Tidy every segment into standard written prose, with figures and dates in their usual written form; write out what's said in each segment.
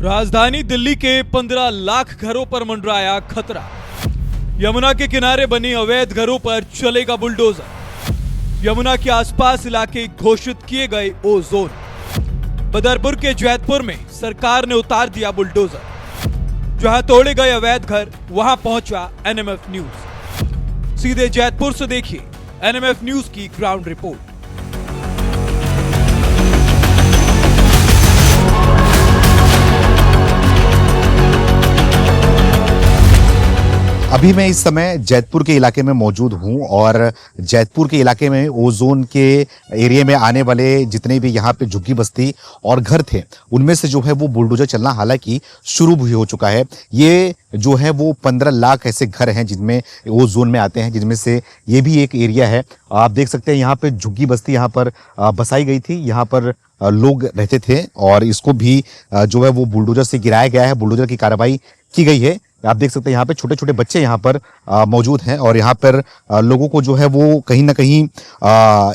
राजधानी दिल्ली के 15 लाख घरों पर मंडराया खतरा। यमुना के किनारे बने अवैध घरों पर चलेगा बुलडोजर। यमुना के आसपास इलाके घोषित किए गए ओ जोन। बदरपुर के जैतपुर में सरकार ने उतार दिया बुलडोजर। जहां तोड़े गए अवैध घर, वहां पहुंचा एनएमएफ न्यूज। सीधे जैतपुर से देखिए एनएमएफ न्यूज की ग्राउंड रिपोर्ट। अभी मैं इस समय जैतपुर के इलाके में मौजूद हूं और जैतपुर के इलाके में ओजोन के एरिया में आने वाले जितने भी यहाँ पे झुग्गी बस्ती और घर थे, उनमें से जो है वो बुलडोजर चलना हालांकि शुरू भी हो चुका है। ये जो है वो 15 लाख ऐसे घर हैं जिनमें ओ जोन में आते हैं, जिनमें से ये भी एक एरिया है। आप देख सकते हैं यहाँ पे झुग्गी बस्ती यहाँ पर बसाई गई थी, यहाँ पर लोग रहते थे और इसको भी जो है वो बुलडोजर से गिराया गया है। बुलडोजर की कार्रवाई की गई है। आप देख सकते हैं यहाँ पे छोटे छोटे बच्चे यहाँ पर मौजूद हैं और यहाँ पर लोगों को जो है वो कहीं ना कहीं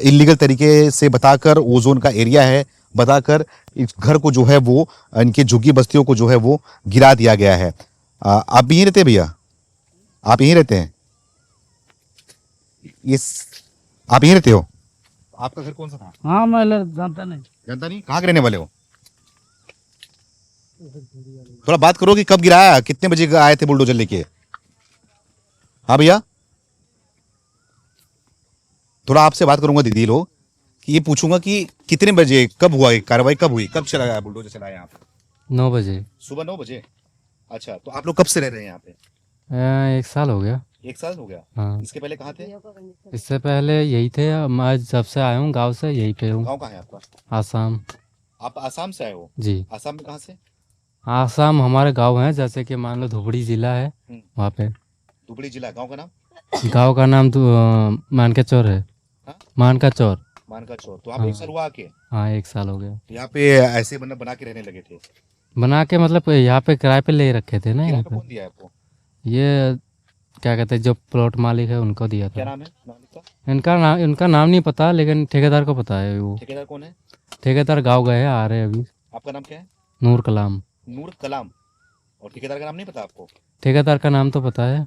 इलीगल तरीके से बताकर ओजोन का एरिया है बताकर इस घर को जो है वो इनके झुग्गी बस्तियों को जो है वो गिरा दिया गया है। आप यहीं रहते हैं भैया? आप यहीं रहते हैं? आप यहीं रहते हो? आपका घर कौन सा था? हाँ, मैं जानता नहीं। जानता नहीं? कहाँ के रहने वाले हो? थोड़ा बात करो कि कब गिराया, कितने बजे आए थे बुलडोजर लेके? हाँ भैया, थोड़ा आपसे बात करूंगा दीदी लोग कि ये पूछूंगा कि कितने बजे, कब हुआ, कार्रवाई कब हुई, कब चला गया बुलडोजर चलाया यहाँ पे? 9 बजे। सुबह 9 बजे। अच्छा, तो आप लोग कब से रह रहे हैं यहाँ पे? 1 साल हो गया। 1 साल हो गया। हाँ, इसके पहले कहाँ थे? इससे पहले यही थे। मैं जब से आया हूँ गांव से, यहीं पे हूँ। गाँव कहाँ है आपका? आसाम। आप आसाम से आए हो? जी, आसाम में कहाँ से? आसाम हमारे गांव है, जैसे कि मान लो धुबड़ी जिला है, वहाँ पे। धुबड़ी जिला। गाँव का नाम? गांव का नाम मानकाचौर है। हाँ? मानकाचौर। मानकाचौर। तो आप हाँ। 1 साल हुआ आके? हाँ, 1 साल हो गया। यहाँ पे ऐसे बना के रहने लगे थे? बना के मतलब यहाँ पे किराए पे ले रखे थे ना। यहाँ पे कौन दिया आपको? ये क्या कहते हैं, जो प्लॉट मालिक है उनको दिया क्या था। नाम है मालिक का? इनका नाम नहीं पता, लेकिन ठेकेदार को पता है। वो ठेकेदार कौन है? ठेकेदार गाँव गए हैं, आ रहे हैं अभी। आपका नाम क्या है? नूर कलाम। नूर कलाम। और ठेकेदार का नाम नहीं पता आपको? ठेकेदार का नाम तो पता है।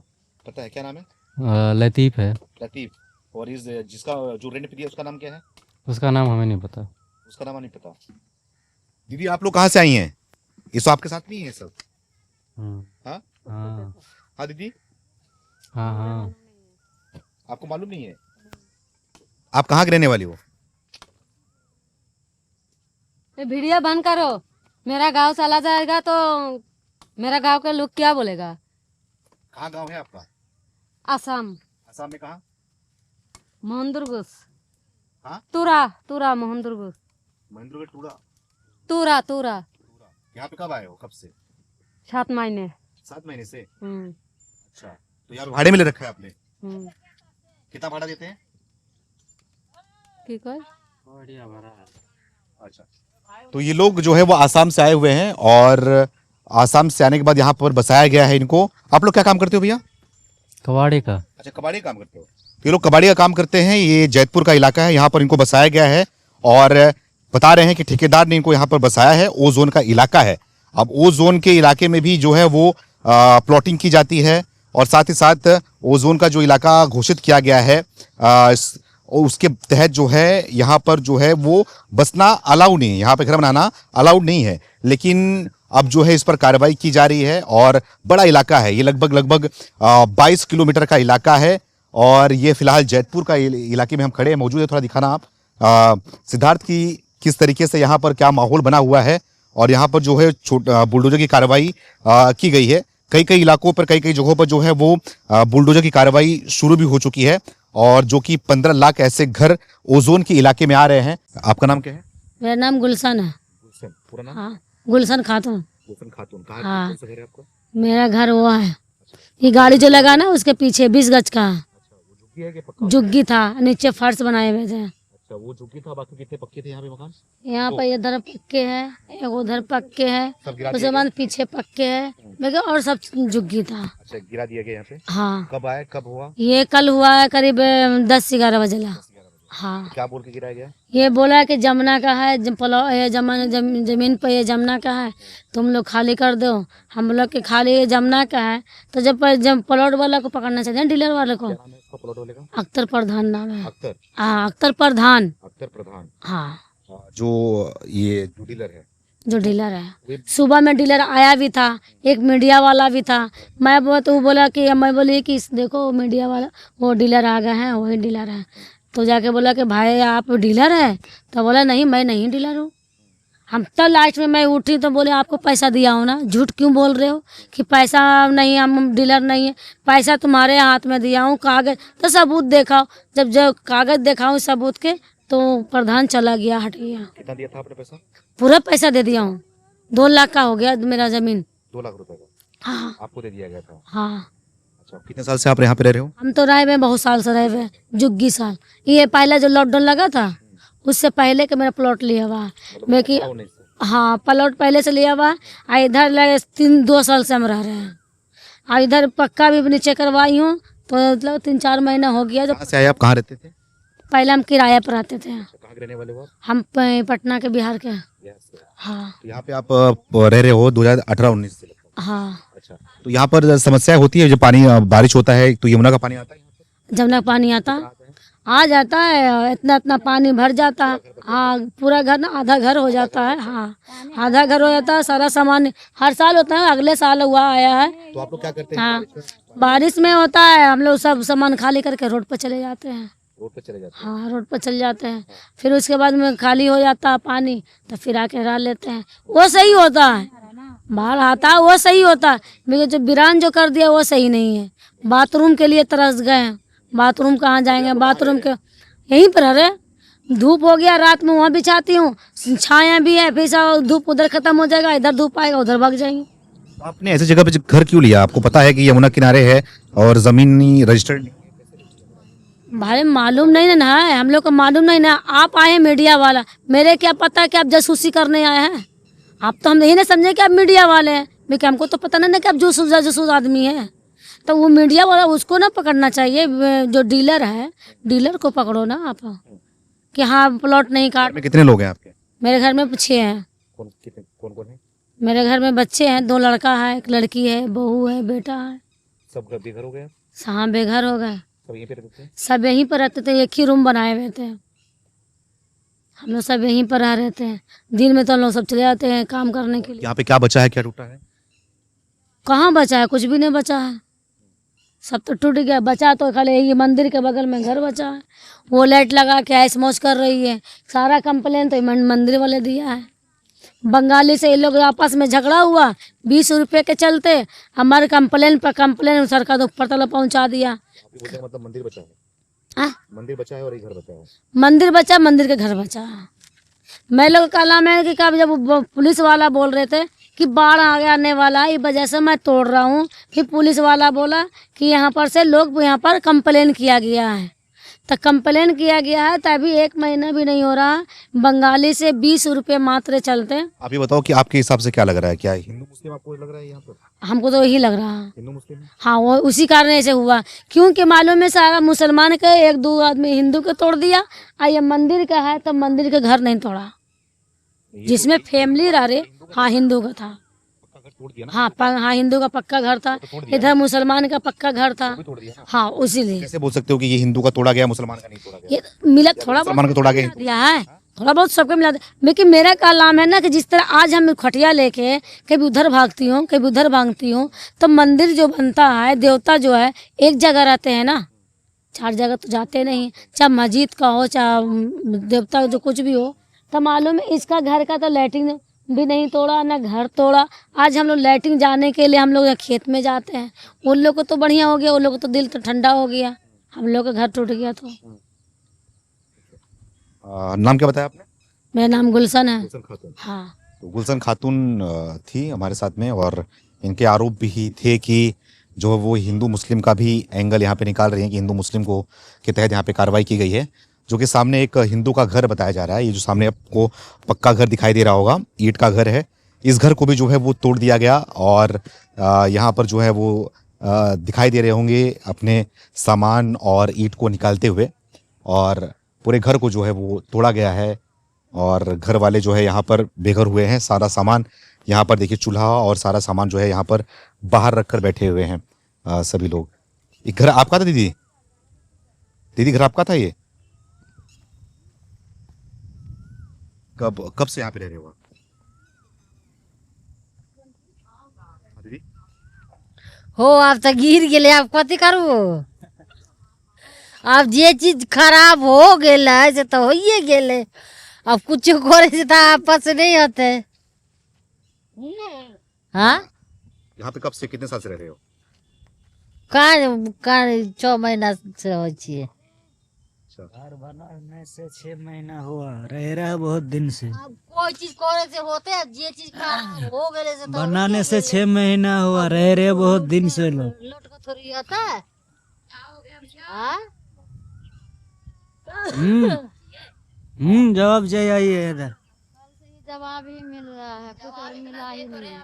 पता है, क्या नाम है? लतीफ़ है। लतीफ। और इस जिसका जो रेंट पे दिया उसका नाम क्या है? उसका नाम हमें नहीं पता। उसका नाम नहीं पता। दीदी, आप लोग कहाँ से आई हैं? ये सब आपके साथ नहीं है सब? हाँ हाँ हाँ दीदी, हाँ हाँ। आपको मालूम नहीं है? आप कहाँ के रहने वाली हो? वीडियो बंद करो। मेरा गांव चला जाएगा तो मेरा गांव के लोग क्या बोलेगा? कहाँ गांव है आपका? असम। असम में कहाँ? मोहनदुर्गुस। हाँ? तुरा मोहनदुर्गुस। महेंद्रगढ़ टूड़ा। तुरा। यहाँ पे कब आए हो? कब से? 7 महीने। 7 महीने से। हम्म, अच्छा, तो यहाँ भाड़े में ले रखा है आपने? हम्म। कितना भाड़ा देते हैं? ठीक है। अच्छा, तो ये लोग जो है वो आसाम से आए हुए हैं और आसाम से आने के बाद यहाँ पर बसाया गया है इनको। आप लोग क्या काम करते हो भैया? कबाड़ी का। अच्छा, कबाड़ी काम करते हो? ये लोग कबाड़ी का काम करते हैं। ये जैतपुर का इलाका है, यहाँ पर इनको बसाया गया है और बता रहे हैं कि ठेकेदार ने इनको यहाँ पर बसाया है। ओ जोन का इलाका है। अब ओ जोन के इलाके में भी जो है वो प्लॉटिंग की जाती है और साथ ही साथ ओ जोन का जो इलाका घोषित किया गया है उसके तहत जो है यहाँ पर जो है वो बसना अलाउड नहीं है, यहाँ पे घर बनाना अलाउड नहीं है। लेकिन अब जो है इस पर कार्रवाई की जा रही है और बड़ा इलाका है ये, लगभग 22 किलोमीटर का इलाका है और ये फिलहाल जैतपुर का इलाके में हम खड़े हैं, मौजूद है। थोड़ा दिखाना आप सिद्धार्थ की किस तरीके से यहाँ पर क्या माहौल बना हुआ है और यहाँ पर जो है बुलडोजर की कार्रवाई की गई है। कई इलाकों पर कई जगहों पर जो है वो बुलडोजर की कार्रवाई शुरू भी हो चुकी है और जो कि 15 लाख ऐसे घर ओजोन के इलाके में आ रहे हैं। आपका नाम क्या है? मेरा नाम गुलशन है। गुलशन। पूरा नाम? हाँ, गुलशन खातून। गुलशन खातून। कहाँ? हाँ। कौन सा घर है आपका? मेरा घर वो है, ये गाड़ी जो लगा ना उसके पीछे 20 गज का अच्छा, वो झुग्गी है कि पक्का? झुग्गी था, नीचे फर्श बनाए हुए थे। अच्छा, वो झुग्गी था। बाकी कितने पक्के थे यहाँ पे मकान? यहाँ पर इधर पक्के है, एक उधर पक्के है, सब गिरा उसके दिए बाद पीछे पक्के है, लेकिन और सब झुग्गी था। अच्छा, गिरा दिया गया यहाँ पे। हाँ, कब आए, कब हुआ? ये कल हुआ है करीब 10-11 बजे ला। हाँ, क्या बोल के गिराया गया? ये बोला कि जमुना का है, ये जमीन पे ये जमुना का है, तुम लोग खाली कर दो। हम लोग के खाली ये जमुना का है, तो जब प्लॉट वाला को पकड़ना चाहिए, डीलर वाले को। क्या नाम है इसका प्लॉट वाले का? अख्तर प्रधान नाम है। अख्तर। हाँ, अख्तर प्रधान। अख्तर प्रधान। हाँ, जो ये जो डीलर है, जो डीलर है, सुबह में डीलर आया भी था, एक मीडिया वाला भी था। मैं वो बोला कि मैं बोली कि देखो मीडिया वाला वो डीलर आ गए हैं, वही डीलर है। तो जाके बोला कि भाई आप डीलर है? तो बोला नहीं, मैं नहीं डीलर हूँ। हम तब लास्ट में मैं उठी तो बोले आपको पैसा दिया हो ना, झूठ क्यों बोल रहे हो कि पैसा नहीं, हम डीलर नहीं है, पैसा तुम्हारे हाथ में दिया हूँ, कागज तो सबूत दिखाओ। जब कागज दिखाऊँ सबूत के, तो प्रधान चला गया, हट गया। कितना दिया था आपने पैसा? पूरा पैसा दे दिया हूँ, 2 लाख का हो गया मेरा जमीन। 2 लाख रुपए का हाँ आपको दे दिया गया था? हाँ। अच्छा, कितने साल से आप यहाँ पे रह रहे हो? हम तो रहे हुए बहुत साल से रहे हुए, जुग्गी साल। ये पहले जो लॉकडाउन लगा था, उससे पहले का मेरा प्लॉट लिया हुआ है मैं कि हाँ, प्लॉट पहले से लिया हुआ है। इधर लगे 2 साल से हम रह रहे हैं, और इधर पक्का भी नीचे करवाई हूँ, तो मतलब 3-4 महीना हो गया। कहाँ से आए आप? कहाँ रहते थे? पहले हम किराया पर रहते थे। कहाँ के रहने वाले हो आप? हम पटना के, बिहार के। हाँ तो यहाँ पे आप रह रहे हो 2018-19 से? हाँ। अच्छा, तो यहाँ पर समस्या होती है, जो पानी बारिश होता है तो यमुना का पानी आता है यहाँ पे? जमुना पानी आता आ जाता है, इतना इतना पानी भर जाता है। हाँ, पूरा घर ना, आधा घर हो जाता है। हाँ, आधा घर हो जाता है। सारा सामान हर साल होता है, अगले साल हुआ आया है। तो आप लोग क्या करते हैं? हाँ, बारिश में होता है, हम लोग सब सामान खाली करके रोड पर चले जाते हैं। रोड पे चले जाते हाँ, रोड पर चले जाते हैं। फिर उसके बाद में खाली हो जाता है पानी, तो फिर आके रह लेते हैं। वो सही होता है, बाहर आता है वो सही होता है, मगर जो वीरान जो कर दिया वो सही नहीं है। बाथरूम के लिए तरस गए हैं, बाथरूम कहाँ जाएंगे, बाथरूम के यहीं पर है। धूप हो गया, रात में वहाँ बिछाती हूँ, छाया भी है, फिर धूप उधर खत्म हो जाएगा, इधर धूप आएगा, उधर भाग जाएंगे। हैं। आपने ऐसी जगह पे घर क्यों लिया? आपको पता है कि यमुना किनारे है और जमीन रजिस्टर्ड नहीं? भाई मालूम नहीं ना है, हम लोग को मालूम नहीं ना। आप आए मीडिया वाला, मेरे क्या पता कि आप जासूसी करने आए हैं। आप तो हम यही ना समझे कि आप मीडिया वाले हैं, लेकिन हमको तो पता नहीं ना कि आप जासूस आदमी हैं। तो वो मीडिया वाला उसको ना पकड़ना चाहिए, जो डीलर है, डीलर को पकड़ो ना आप, कि हाँ प्लॉट नहीं काट। में कितने लोग हैं आपके? मेरे घर में 6 हैं। कौन कौन है? मेरे घर में बच्चे हैं, 2 लड़का है, 1 लड़की है, बहू है, बेटा है। सब घर बेघर हो गए? हाँ, बेघर हो गए। सब यहीं पे रहते थे? सब यहीं पर रहते थे, एक ही रूम बनाए हुए थे। हम लोग सब यहीं पर रह रहते हैं। दिन में तो हम लोग सब चले जाते हैं काम करने के लिए। यहाँ पे क्या बचा है, क्या टूटा है? कहाँ बचा है? कुछ भी नहीं बचा है, सब तो टूट गया। बचा तो खाली ये मंदिर के बगल में घर बचा है, वो लाइट लगा के ऐश मौज कर रही है। सारा कंप्लेन तो मंदिर वाले दिया है। बंगाली से ये लोग आपस में झगड़ा हुआ, 20 रुपए के चलते हमारे कंप्लेन पर कंप्लेन सरकार ऊपर तक पहुँचा दिया। मतलब मंदिर बचा है? हाँ? मंदिर बचा है और ये घर बचा है? मंदिर बचा, मंदिर के घर बचा। मैं लोग का नाम है कि जब पुलिस वाला बोल रहे थे कि बाढ़ आने वाला है, इस वजह से मैं तोड़ रहा हूँ, फिर पुलिस वाला बोला कि यहाँ पर से लोग यहाँ पर कंप्लेन किया गया है। तो कंप्लेन किया गया है, तभी 1 महीना भी नहीं हो रहा, बंगाली से 20 रुपये मात्र चलते। आप ये बताओ कि आपके हिसाब से क्या लग रहा है, क्या हिंदू मुस्लिम आपको लग रहा है यहाँ पर? हमको तो यही लग रहा है, हिंदू मुस्लिम। हाँ, वो उसी कारण ऐसे हुआ, क्योंकि मालूम है सारा मुसलमान के 1-2 आदमी हिंदू के तोड़ दिया, और ये मंदिर का है तो मंदिर के घर नहीं तोड़ा, जिसमें फैमिली रह रहे। हाँ, हिंदू का था। हाँ, हाँ, हिंदू का पक्का घर था, इधर मुसलमान का पक्का घर था। हाँ, उसीलिए। कैसे बोल सकते हो कि ये हिंदू का तोड़ा गया, मुसलमान का नहीं तोड़ा गया? ये मिला थोड़ा मुसलमान का तोड़ा गया, दिया है, थोड़ा बहुत सबको मिला। लेकिन मेरा काम है ना कि जिस तरह आज हम खटिया लेके कभी उधर भागती हूँ, कभी उधर भागती हूँ, तो मंदिर जो बनता है, देवता जो है एक जगह रहते हैं ना, 4 जगह तो जाते नहीं। चाहे मस्जिद का हो, चाहे देवता जो कुछ भी हो। तो मालूम है इसका घर का तो लैट्रिन भी नहीं तोड़ा, ना घर तोड़ा। आज हम लोग लैट्रिन जाने के लिए हम लोग खेत में जाते हैं। उन लोग को तो बढ़िया हो गया, उन लोग को तो दिल तो ठंडा हो गया, हम लोग का घर टूट गया। तो नाम क्या बताया आपने? मेरा नाम गुलशन है। गुलशन खातून। हाँ, तो गुलशन खातून थी हमारे साथ में, और इनके आरोप भी थे कि जो वो हिंदू मुस्लिम का भी एंगल यहाँ पे निकाल रही हैं कि हिंदू मुस्लिम को के तहत यहाँ पे कार्रवाई की गई है। जो कि सामने एक हिंदू का घर बताया जा रहा है, ये जो सामने आपको पक्का घर दिखाई दे रहा होगा, ईंट का घर है। इस घर को भी जो है वो तोड़ दिया गया, और यहाँ पर जो है वो दिखाई दे रहे होंगे अपने सामान और ईंट को निकालते हुए। और पूरे घर को जो है वो तोड़ा गया है और घर वाले जो है यहाँ पर बेघर हुए हैं। सारा सामान यहाँ पर देखिए, चूल्हा और सारा सामान जो है यहाँ पर बाहर रख कर बैठे हुए हैं सभी लोग। ये घर आपका था दीदी? दीदी घर आपका था ये? कब से यहाँ पे रह रहे हो आप? दीदी हो आप तो गिर गेले, आप कथी करू? अब जे चीज खराब हो गेले से तो होइए गेले, अब कुछ करे से तो आपस नहीं होते। हाँ, यहाँ पे कब से, कितने साल से रह रहे हो? का 6 महीना से हो छिए। घर बनाने से 6 महीना हुआ, रह रहा है बहुत दिन से। अब कोई चीज करे से होते है, जे चीज खराब हो गेले से तो बनाने से 6 महीना हुआ, रह रहे बहुत दिन से लोग। लौट को थोड़ी होता है। हाँ? जवाब चाहिए इधर। जवाब ही मिल रहा है, कुछ और मिला ही नहीं।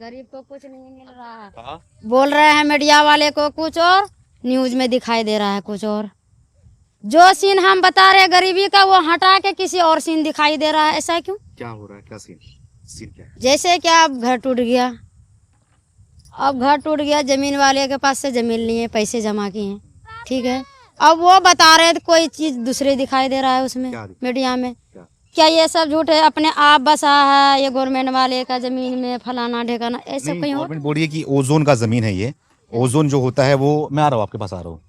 गरीब को कुछ नहीं मिल रहा है। बोल रहे हैं मीडिया वाले को कुछ और, न्यूज में दिखाई दे रहा है कुछ और। जो सीन हम बता रहे हैं गरीबी का, वो हटा के किसी और सीन दिखाई दे रहा है। ऐसा क्यों? क्या हो रहा है? क्या सीन क्या है? जैसे कि अब घर टूट गया, अब घर टूट गया, जमीन वाले के पास से जमीन लिए, पैसे जमा किए हैं, ठीक है। अब वो बता रहे हैं कोई चीज दूसरे दिखाई दे रहा है उसमें, मीडिया में। क्या ये सब झूठ है? अपने आप बसा है ये गवर्नमेंट वाले का जमीन में, फलाना ढेकाना, ऐसा कहीं और। गवर्नमेंट बोल रही है कि ओजोन का जमीन है ये। ओजोन जो होता है वो, मैं आ रहा हूँ आपके पास आ रहा हूँ,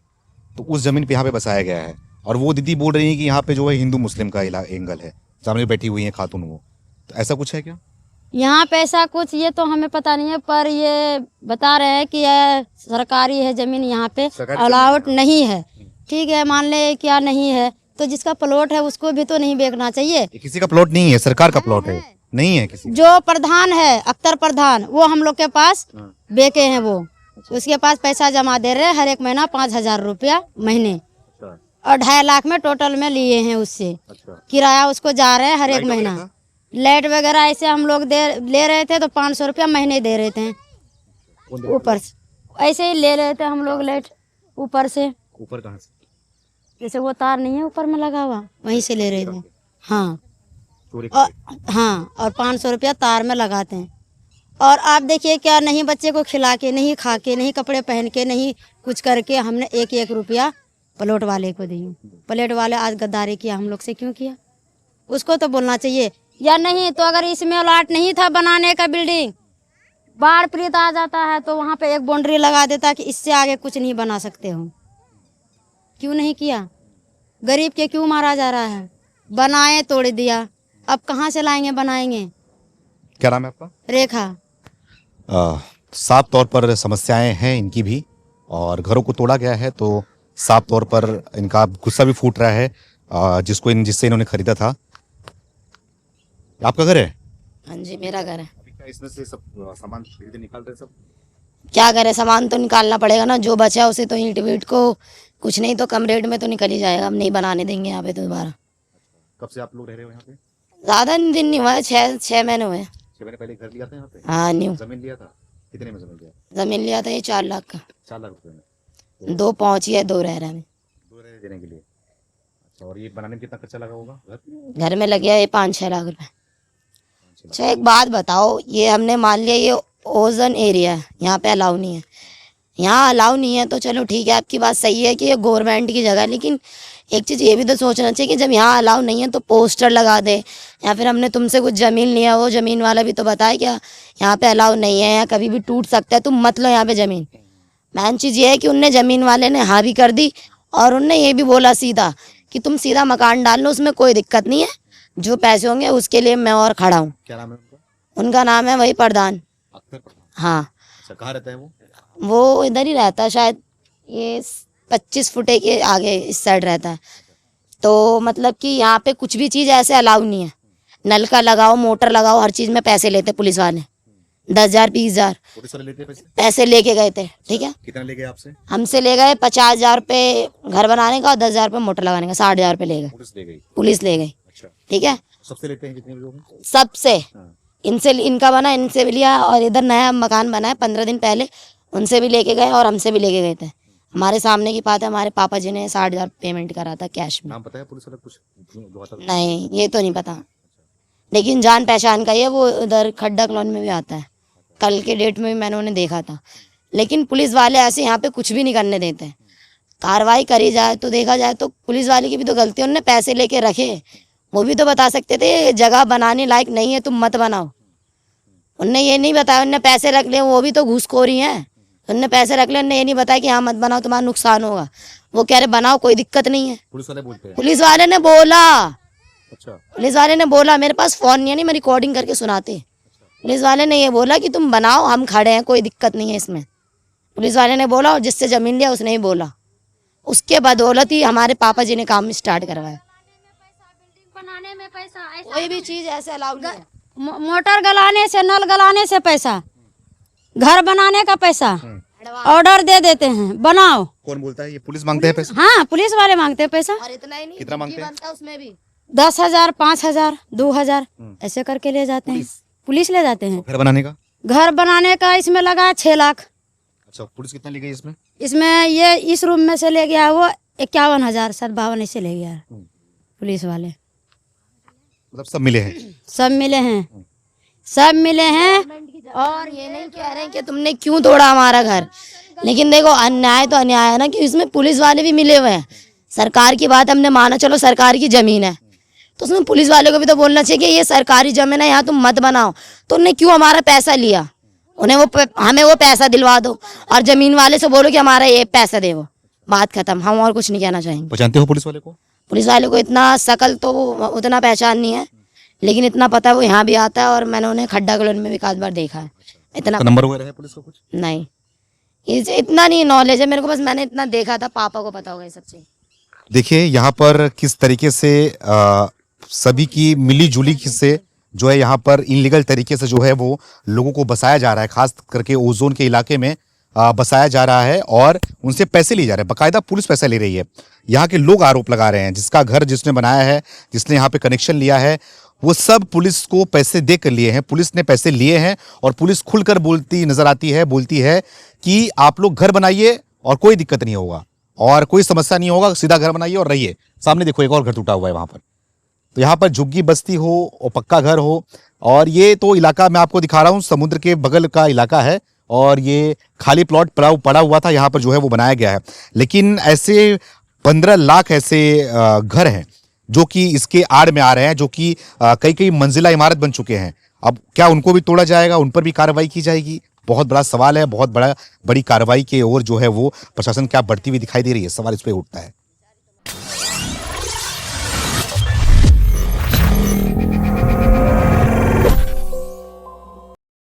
तो उस जमीन पे यहाँ पे बसाया गया है। और वो दीदी बोल रही है कि यहाँ पे जो है हिंदू मुस्लिम का एंगल है, सामने बैठी हुई है खातून वो, तो ऐसा कुछ है क्या? यहाँ पे ऐसा कुछ ये तो हमें पता नहीं है, पर ये बता रहे हैं कि ये सरकारी है जमीन, यहाँ पे अलाउड नहीं है, ठीक है। मान ले क्या नहीं है, तो जिसका प्लॉट है उसको भी तो नहीं बेचना चाहिए। ये किसी का प्लॉट नहीं है, सरकार का प्लॉट है, नहीं है किसी। जो प्रधान है, अख्तर प्रधान, वो हम लोग के पास बेचे हैं, वो उसके पास पैसा जमा दे रहे हैं हर एक महीना 5,000 रुपया महीने, और 2.5 लाख में टोटल में लिए हैं उससे। किराया उसको जा रहे हैं हर एक महीना। लाइट वगैरह ऐसे हम लोग ले रहे थे तो 500 रुपया महीने दे रहे थे ऊपर से, ऐसे ही ले रहे थे हम लोग लाइट ऊपर से। ऊपर कहाँ से? जैसे वो तार नहीं है ऊपर में लगा हुआ, वहीं से ले रहे थे। हाँ, और 500 रुपया तार में लगाते हैं। और आप देखिए क्या नहीं, बच्चे को खिला के, नहीं खा के, नहीं कपड़े पहन के, नहीं कुछ करके हमने 1-1 रुपया प्लॉट वाले को दिए। प्लॉट वाले आज गद्दारी किया हम लोग से, क्यों किया? उसको तो बोलना चाहिए। या नहीं तो अगर इसमें अलॉट नहीं था बनाने का बिल्डिंग, बाढ़ पीड़ित आ जाता है तो वहाँ पे एक बाउंड्री लगा देता कि इससे आगे कुछ नहीं बना सकते हो। क्यों नहीं किया? गरीब के क्यों मारा जा रहा है? बनाए तोड़ दिया, अब कहाँ से लाएंगे बनाएंगे? क्या नाम है आपका? रेखा। साफ तौर पर समस्याएं हैं इनकी भी, और घरों को तोड़ा गया है तो साफ तौर पर इनका गुस्सा भी फूट रहा है जिससे इन्होंने खरीदा था। आपका घर है? हाँ जी, मेरा घर है। अभी क्या इसमें से सब सामान खरीदे निकाल रहे सब? क्या करें, सामान तो निकालना पड़ेगा ना, जो बचा उसे तो ईंट वीट को कुछ नहीं तो कम रेट में तो निकल ही जाएगा। हम नहीं बनाने देंगे यहाँ पे दोबारा। कब से आप लोग रह रहे हो यहाँ पे? ज्यादा दिन नहीं हुआ है, 6 महीने हुए। 6 महीने पहले घर लिया था यहाँ पे? हाँ, न्यू जमीन लिया था? कितने में जमीन लिया? जमीन लिया था ये 4 लाख का। 4 लाख रुपए में 2 पहुंची है, 2 रह रहे हैं। 2 रह देने के लिए। अच्छा, और ये बनाने में कितना खर्चा लगा होगा? घर में लग गया ये 5-6 लाख रुपए। अच्छा, एक बात बताओ, ये हमने मान लिया ये ओजोन एरिया है, यहाँ पे अलाउ नहीं है। यहाँ अलाउ नहीं है तो चलो ठीक है, आपकी बात सही है कि ये गवर्नमेंट की जगह है, लेकिन एक चीज़ ये भी तो सोचना चाहिए कि जब यहाँ अलाउ नहीं है तो पोस्टर लगा दे, या फिर हमने तुमसे कुछ ज़मीन लिया, वो ज़मीन वाला भी तो बताए क्या यहाँ पे अलाउ नहीं है, या कभी भी टूट सकता है, तुम मत लो यहाँ पे ज़मीन। मेन चीज़ ये है कि उनने ज़मीन वाले ने हाँ भी कर दी, और उनने ये भी बोला सीधा कि तुम सीधा मकान डाल लो, उसमें कोई दिक्कत नहीं है, जो पैसे होंगे उसके लिए मैं और खड़ा हूँ। क्या नाम है उनका? उनका नाम है वही प्रधान। अख्तर प्रधान। हाँ। अच्छा, कहाँ रहता है वो? वो इधर ही रहता है, शायद ये 25 फुटे के आगे इस साइड रहता है। तो मतलब कि यहाँ पे कुछ भी चीज़ ऐसे अलाउ नहीं है। नल का लगाओ, मोटर लगाओ, हर चीज़ में पैसे लेते पुलिस वाले। 10,000 20,000 पुलिस वाले लेते पैसे लेके गए थे, ठीक है। कितना ले गए आपसे? हमसे ले गए 50,000 रुपये घर बनाने का और 10,000 रुपये मोटर लगाने का, 60,000 रुपये ले गए। पुलिस ले गई? पुलिस ले गई, अच्छा, ठीक है। सबसे लेते हैं जितने भी लोग हैं? सबसे। हाँ। इनसे, इनका बना इनसे भी लिया, और इधर नया मकान बना है 15 दिन पहले, उनसे भी लेके गए और हमसे भी लेके गए थे। हमारे सामने की बात है, हमारे पापा जी ने 60,000 पेमेंट करा था कैश में। नाम पता है पुलिस वाला कुछ जो आता है? नहीं, ये तो नहीं पता, लेकिन जान पहचान का ही है, वो उधर खड्डा कॉलोनी में भी आता है। कल के डेट में भी मैंने उन्हें देखा था। लेकिन पुलिस वाले ऐसे यहाँ पे कुछ भी नहीं करने देते हैं। कार्रवाई करी जाए तो देखा जाए तो पुलिस वाले की भी तो गलती है, उन्होंने पैसे लेके रखे, वो भी तो बता सकते थे जगह बनाने लायक नहीं है तुम मत बनाओ। उनने ये नहीं बताया, उनने पैसे रख लिए, वो भी तो घूसखोरी हैं। उनने पैसे रख लिए, उनने ये नहीं बताया कि हाँ मत बनाओ तुम्हारा नुकसान होगा। वो कह रहे बनाओ कोई दिक्कत नहीं है। पुलिस वाले बोलते हैं। पुलिस वाले ने बोला, अच्छा, पुलिस वाले ने बोला, मेरे पास फोन नहीं है, नहीं मैं रिकॉर्डिंग करके सुनाते। पुलिस वाले ने ये बोला कि तुम बनाओ, हम खड़े हैं, कोई दिक्कत नहीं है इसमें। पुलिस वाले ने बोला, और जिससे जमीन लिया उसने ही बोला। उसके बदौलत ही हमारे पापा जी ने काम स्टार्ट करवाया। बनाने में पैसा, कोई भी चीज ऐसे अलाउ नहीं है। मोटर गलाने से, नल गलाने से पैसा, घर बनाने का पैसा ऑर्डर दे देते हैं, बनाओ। कौन बोलता है? ये पुलिस मांगते हैं पैसे? हाँ, पुलिस वाले मांगते हैं पैसा। और इतना ही नहीं, कितना मांगते हैं? बनता है उसमें भी 10,000, 5,000, 2,000 ऐसे करके ले जाते हैं। पुलिस ले जाते हैं। घर बनाने का? घर बनाने का इसमें लगा 6 लाख। अच्छा, पुलिस कितना ले गई इसमें? इसमें ये इस रूम में से ले गया वो 51,000, 57 ऐसे ले गया पुलिस वाले। मतलब सब मिले हैं? सब मिले हैं, सब मिले हैं। और ये नहीं कह रहे हैं कि तुमने क्यों तोड़ा हमारा घर, लेकिन देखो अन्याय तो अन्याय है ना, कि इसमें पुलिस वाले भी मिले हुए हैं। सरकार की बात हमने माना, चलो सरकार की जमीन है तो उसमें पुलिस वाले को भी तो बोलना चाहिए कि ये सरकारी जमीन है, यहाँ तुम मत बनाओ। तो उन्होंने क्यों हमारा पैसा लिया? उन्हें हमें वो पैसा दिलवा दो, और जमीन वाले से बोलो कि हमारा ये पैसा दे, वो बात खत्म। हम और कुछ नहीं कहना चाहेंगे। पहचानते हो पुलिस वाले को? पुलिस वाले को इतना शकल तो उतना पहचान नहीं है, लेकिन इतना पता है वो यहाँ भी आता है, और मैंने उन्हें खड्डा कॉलोनी में भी एक आध बार देखा है। इतना तो नंबर वगैरह है पुलिस का कुछ? नहीं, इतना नहीं नॉलेज है मेरे को, बस मैंने इतना देखा था, पापा को पता होगा ये सब चीज। देखिए यहाँ पर किस तरीके से सभी की मिली जुली से जो है यहाँ पर इनलीगल तरीके से जो है वो लोगों को बसाया जा रहा है, खास करके ओजोन के इलाके में बसाया जा रहा है, और उनसे पैसे लिए जा रहे हैं। बाकायदा पुलिस पैसा ले रही है। यहाँ के लोग आरोप लगा रहे हैं, जिसका घर जिसने बनाया है, जिसने यहाँ पे कनेक्शन लिया है, वो सब पुलिस को पैसे दे कर लिए हैं। पुलिस ने पैसे लिए हैं और पुलिस खुलकर बोलती नजर आती है, बोलती है कि आप लोग घर बनाइए और कोई दिक्कत नहीं होगा और कोई समस्या नहीं होगा, सीधा घर बनाइए और रहिए। सामने देखो एक और घर टूटा हुआ है वहां पर। तो यहाँ पर झुग्गी बस्ती हो और पक्का घर हो, और ये तो इलाका मैं आपको दिखा रहा हूँ, समुद्र के बगल का इलाका है, और ये खाली प्लॉट पड़ा हुआ था, यहाँ पर जो है वो बनाया गया है। लेकिन ऐसे 15 लाख ऐसे घर हैं जो कि इसके आड़ में आ रहे हैं, जो कि कई कई मंजिला इमारत बन चुके हैं। अब क्या उनको भी तोड़ा जाएगा, उन पर भी कार्रवाई की जाएगी? बहुत बड़ा सवाल है। बहुत बड़ी कार्रवाई की ओर जो है वो प्रशासन क्या बढ़ती हुई दिखाई दे रही है, सवाल इस पे उठता है।